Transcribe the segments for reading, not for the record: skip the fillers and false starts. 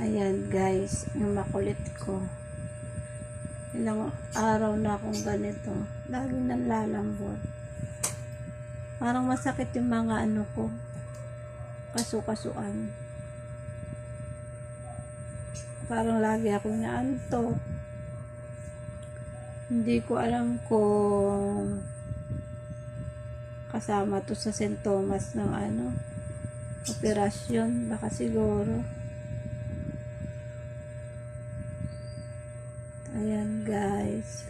Ayan guys, yung makulit ko. Ilang araw na akong ganito. Laging nanlalambot. Parang masakit yung mga ano ko. Kasu-kasuan. Parang lagi akong naantok. Hindi ko alam kung kasama to sa sintomas ng ano, operasyon. Baka siguro. Ayan guys.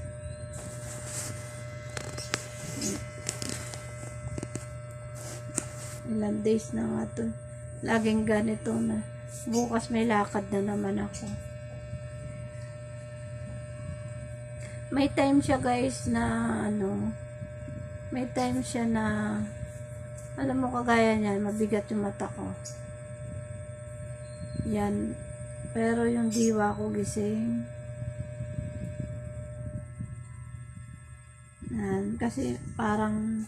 Ilang days na nga to. Laging ganito na. Bukas may lakad na naman ako. May time siya guys na ano. May time siya na alam mo kagaya niyan. Mabigat yung mata ko. Yan. Pero yung diwa ko gising. Yan. Kasi parang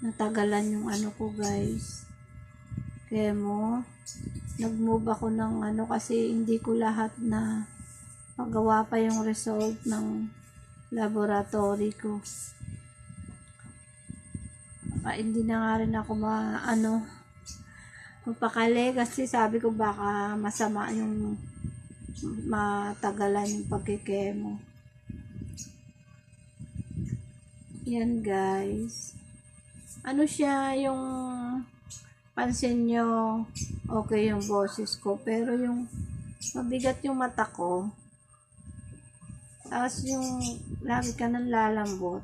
natagalan yung ano ko guys. Chemo. Nag-move ako ng ano kasi hindi ko lahat na magawa pa yung result ng laboratory ko. Hindi na nga rin ako mapakali kasi sabi ko baka masama yung matagalan yung pagkikemo. Yan guys. Ano siya yung pansin nyo okay yung boses ko pero yung mabigat yung mata ko tapos yung lagi ka nang lalambot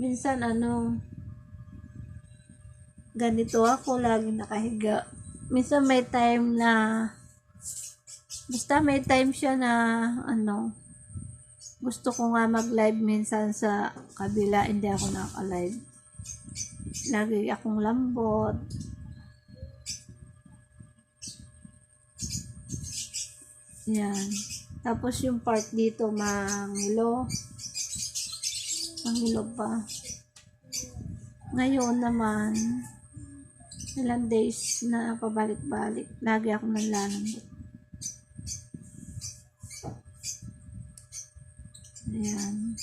minsan ganito ako lagi nakahiga minsan may time na basta may time siya na gusto ko nga mag live minsan sa kabila hindi ako naka-live lagi akong lambot yan tapos yung part dito mangilo pa ngayon naman ilang days na pabalik-balik lagi akong nanlalambot ayan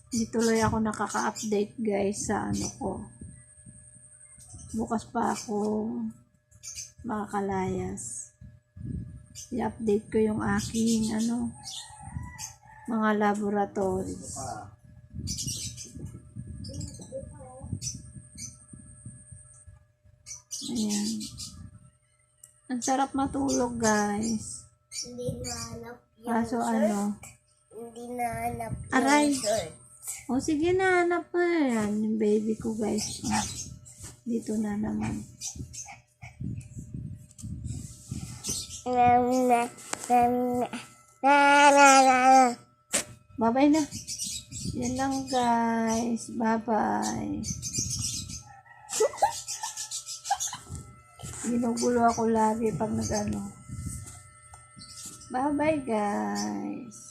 hindi tuloy ako nakaka-update guys sa ano ko bukas pa ako makakalayas i-update ko yung aking mga laboratories ayan ang sarap matulog guys hindi nahanap yung kaso hindi nahanap yung aray shirt. o sige na hanap ko yan yung baby ko guys dito na naman bye-bye na yan lang guys bye-bye ginugulo ako lagi pag bye-bye guys